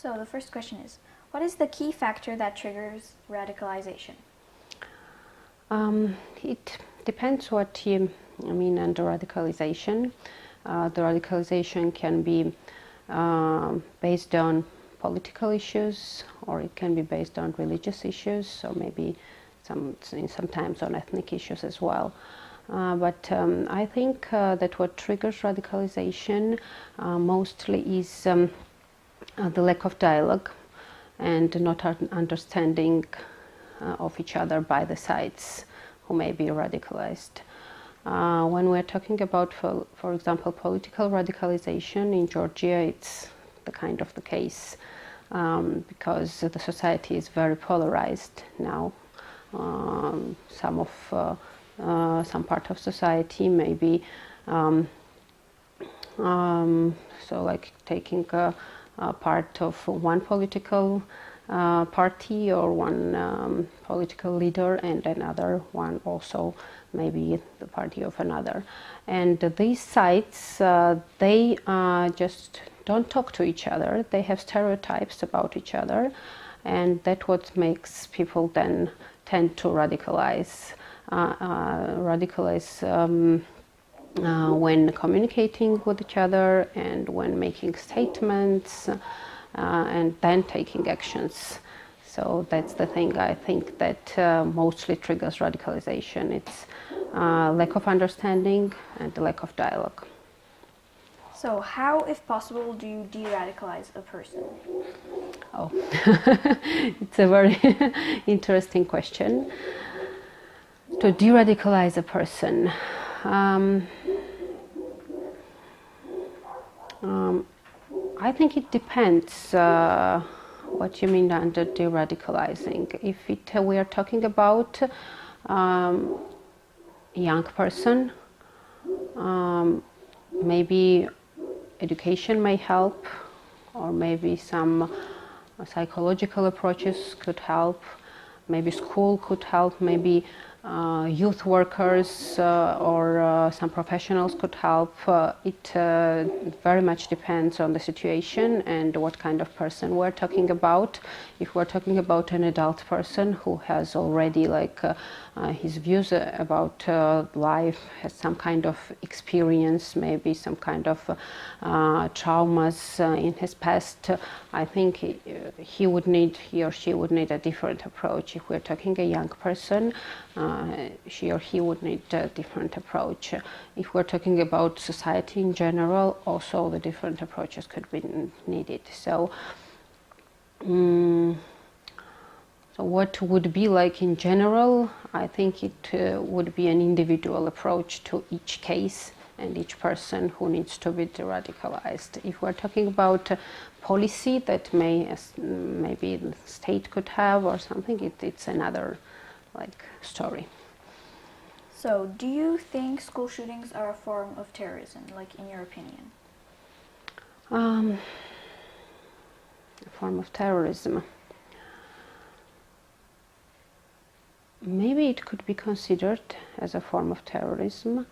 So the first question is, what is the key factor that triggers radicalization? It depends what you mean under radicalization. The radicalization can be based on political issues, or it can be based on religious issues, or maybe sometimes on ethnic issues as well. But I think that what triggers radicalization mostly is the lack of dialogue and not understanding of each other by the sides who may be radicalized. When we're talking about, for example, political radicalization in Georgia, it's the kind of the case because the society is very polarized now. Some part of society maybe so like taking a part of one political party or one political leader, and another one also maybe the party of another. And these sides, they just don't talk to each other. They have stereotypes about each other, and that's what makes people then tend to radicalize. When communicating with each other and when making statements and then taking actions. So that's the thing I think that mostly triggers radicalization. It's lack of understanding and lack of dialogue. So how, if possible, do you de-radicalize a person? Oh, it's a very interesting question. To de-radicalize a person, I think it depends what you mean under de-radicalizing. If we are talking about a young person, maybe education may help, or maybe some psychological approaches could help, maybe school could help, maybe youth workers or some professionals could help. It very much depends on the situation and what kind of person we're talking about. If we're talking about an adult person who has already his views about life, has some kind of experience, maybe some kind of traumas in his past, I think he or she would need a different approach. If we're talking a young person, she or he would need a different approach. If we're talking about society in general, also the different approaches could be needed. So what would be like in general, I think it would be an individual approach to each case and each person who needs to be de-radicalized. If we're talking about policy that maybe the state could have or something, it's another story. So do you think school shootings are a form of terrorism, in your opinion? A form of terrorism. Maybe it could be considered as a form of terrorism,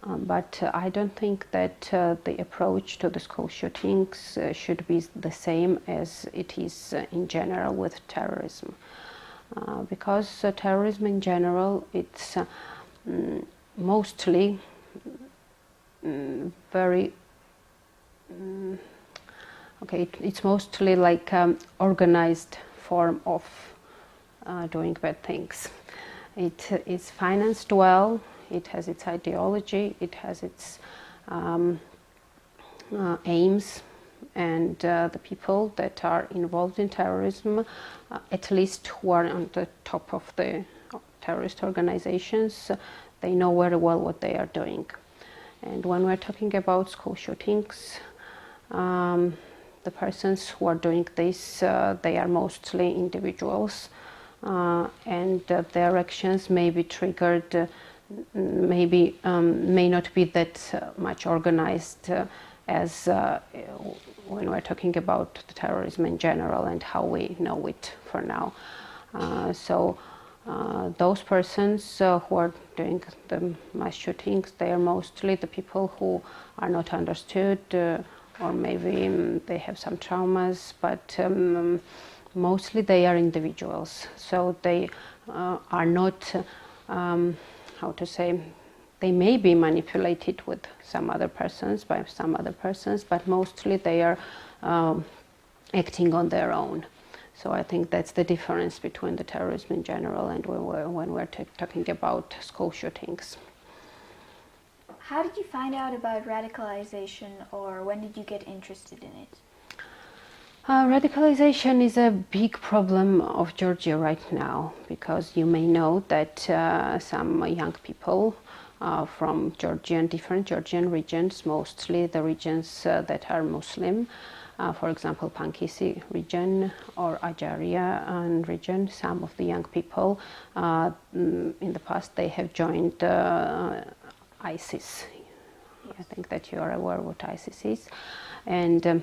but I don't think that the approach to the school shootings should be the same as it is in general with terrorism. Because terrorism in general, it's mostly it's mostly like organized form of doing bad things. It is financed well, it has its ideology, it has its aims, and the people that are involved in terrorism, at least who are on the top of the terrorist organizations, they know very well what they are doing. And when we're talking about school shootings, the persons who are doing this, they are mostly individuals, and their actions may be triggered, may not be that much organized as when we're talking about the terrorism in general and how we know it for now. So those persons who are doing the mass shootings, they are mostly the people who are not understood, or maybe they have some traumas, but mostly they are individuals. So they are not, how to say, they may be manipulated with some other persons, by some other persons, but mostly they are acting on their own. So I think that's the difference between the terrorism in general and when we're talking about school shootings. How did you find out about radicalization, or when did you get interested in it? Radicalization is a big problem of Georgia right now, because you may know that some young people from different Georgian regions, mostly the regions that are Muslim, for example, Pankisi region or Ajaria region, some of the young people in the past they have joined ISIS. I think that you are aware what ISIS is. And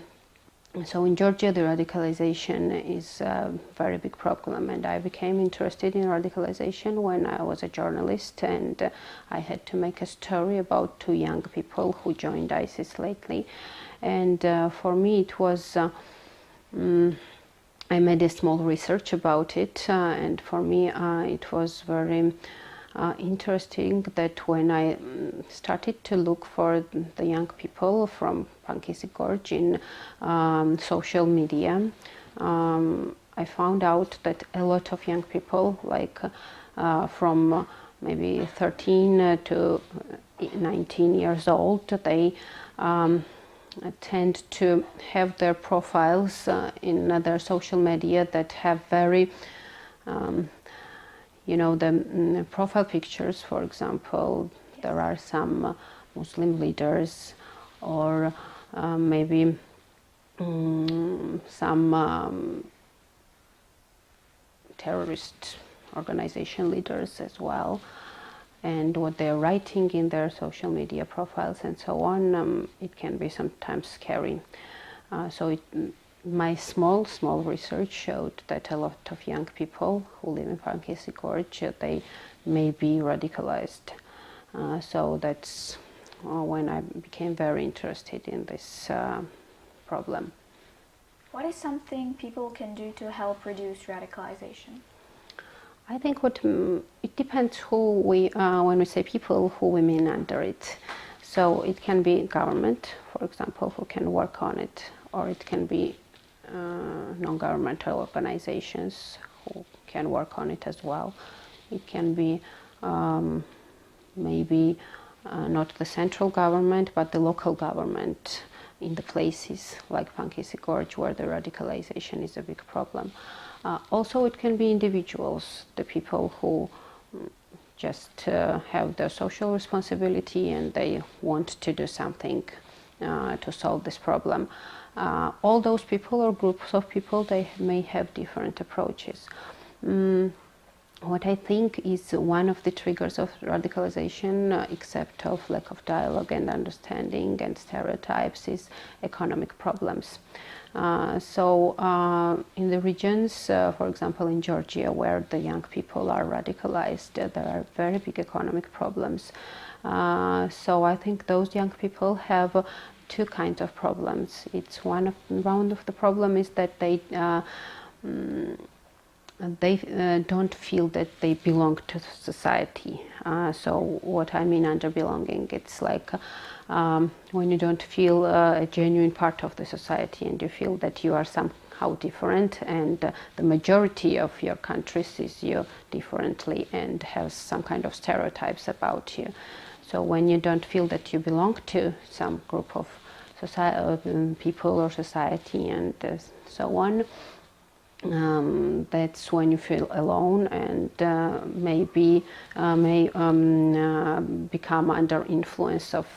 so in Georgia, the radicalization is a very big problem, and I became interested in radicalization when I was a journalist, and I had to make a story about two young people who joined ISIS lately. And for me, it was, I made a small research about it, and for me, it was very interesting that when I started to look for the young people from Pankisi Gorge in social media, I found out that a lot of young people, like from maybe 13 to 19 years old, they tend to have their profiles in their social media that have very the profile pictures, for example, there are some Muslim leaders, or maybe some terrorist organization leaders as well, and what they're writing in their social media profiles and so on, it can be sometimes scary. My small research showed that a lot of young people who live in Pankisi Gorge, they may be radicalized. So that's when I became very interested in this problem. What is something people can do to help reduce radicalization? I think it depends who when we say people, who we mean under it. So it can be government, for example, who can work on it, or it can be non-governmental organizations who can work on it as well. It can be maybe not the central government, but the local government in the places like Pankisi Gorge where the radicalization is a big problem. Also, it can be individuals, the people who just have their social responsibility and they want to do something to solve this problem. All those people or groups of people, they may have different approaches. What I think is one of the triggers of radicalization, except of lack of dialogue and understanding and stereotypes, is economic problems. In the regions, for example in Georgia, where the young people are radicalized, there are very big economic problems. So I think those young people have two kinds of problems. It's one of the problem is that they don't feel that they belong to society. So what I mean under belonging, it's like when you don't feel a genuine part of the society and you feel that you are somehow different, and the majority of your country sees you differently and has some kind of stereotypes about you. So when you don't feel that you belong to some group of people or society and so on, that's when you feel alone and maybe may become under influence of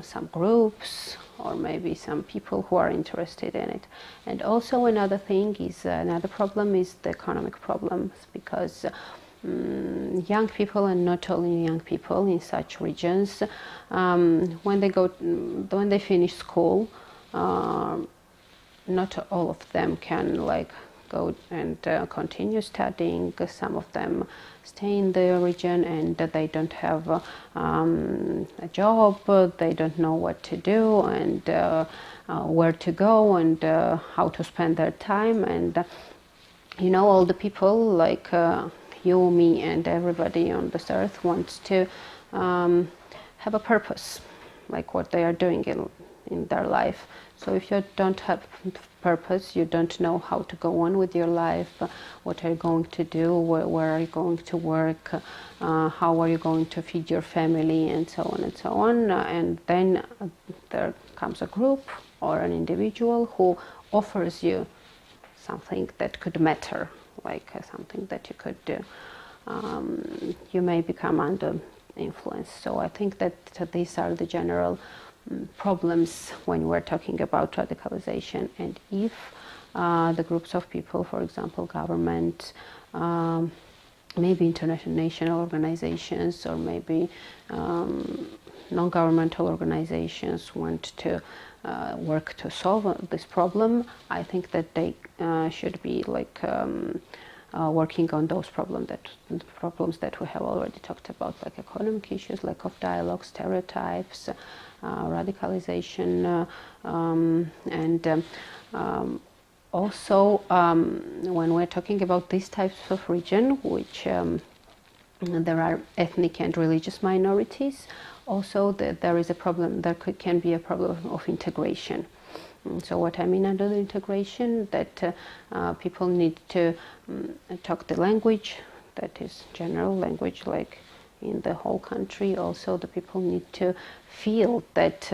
some groups or maybe some people who are interested in it. And also another problem is the economic problems, because young people, and not only young people in such regions, when they finish school, not all of them can go and continue studying. Some of them stay in the region and they don't have a job, they don't know what to do and where to go and how to spend their time. And all the people like you, me, and everybody on this earth wants to have a purpose, like what they are doing in their life. So if you don't have purpose, you don't know how to go on with your life, what are you going to do, where are you going to work, how are you going to feed your family, and so on and so on. And then there comes a group or an individual who offers you something that could matter, like something that you could do. You may become under influence. So I think that these are the general problems when we're talking about radicalization. And if the groups of people, for example, government, maybe international organizations, or maybe non-governmental organizations want to work to solve this problem, I think that they should be like working on those problems that we have already talked about, like economic issues, lack of dialogue, stereotypes, radicalization, and also when we're talking about these types of region, which there are ethnic and religious minorities, also there is a problem, can be a problem of integration. So what I mean under the integration, that people need to talk the language that is general language, like in the whole country. Also the people need to feel that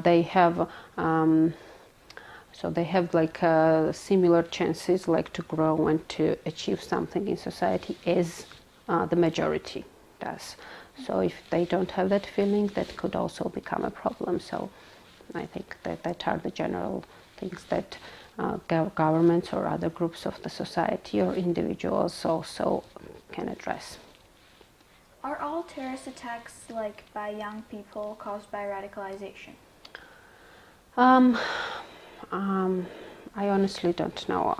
they have so they have like similar chances, like to grow and to achieve something in society as the majority does. So if they don't have that feeling, that could also become a problem. So I think that are the general things that governments or other groups of the society or individuals also can address. Are all terrorist attacks like by young people caused by radicalization? I honestly don't know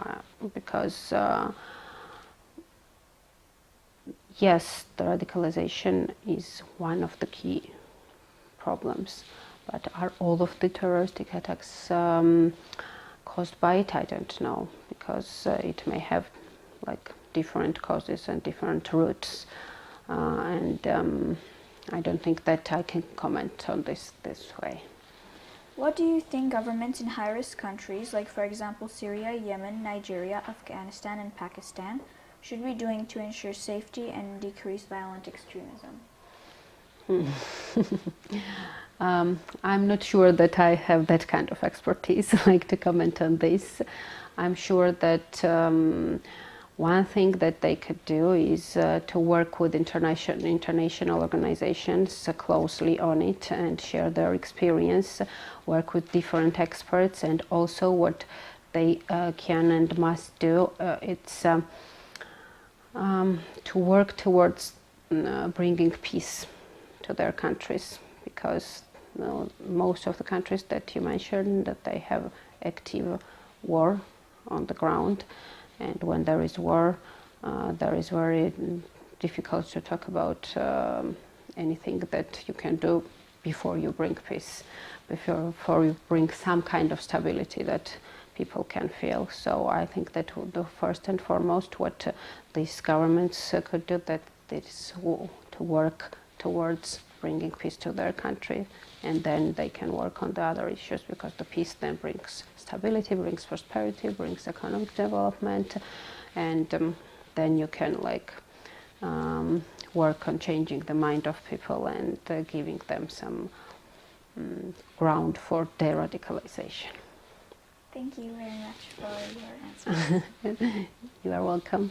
because yes, the radicalization is one of the key problems, but are all of the terroristic attacks caused by it? I don't know, because it may have like different causes and different roots, and I don't think that I can comment on this way. What do you think governments in high-risk countries, like for example Syria, Yemen, Nigeria, Afghanistan, and Pakistan, should be doing to ensure safety and decrease violent extremism? I'm not sure that I have that kind of expertise, like to comment on this. I'm sure that one thing that they could do is to work with international organizations closely on it and share their experience, work with different experts, and also what they can and must do, it's to work towards bringing peace to their countries, because most of the countries that you mentioned, that they have active war on the ground, and when there is war, there is very difficult to talk about anything that you can do before you bring peace, before you bring some kind of stability that people can feel. So I think that the first and foremost what these governments could do, that is to work towards bringing peace to their country, and then they can work on the other issues, because the peace then brings stability, brings prosperity, brings economic development, and then you can like work on changing the mind of people and giving them some ground for de-radicalization. Thank you very much for your answer. You are welcome.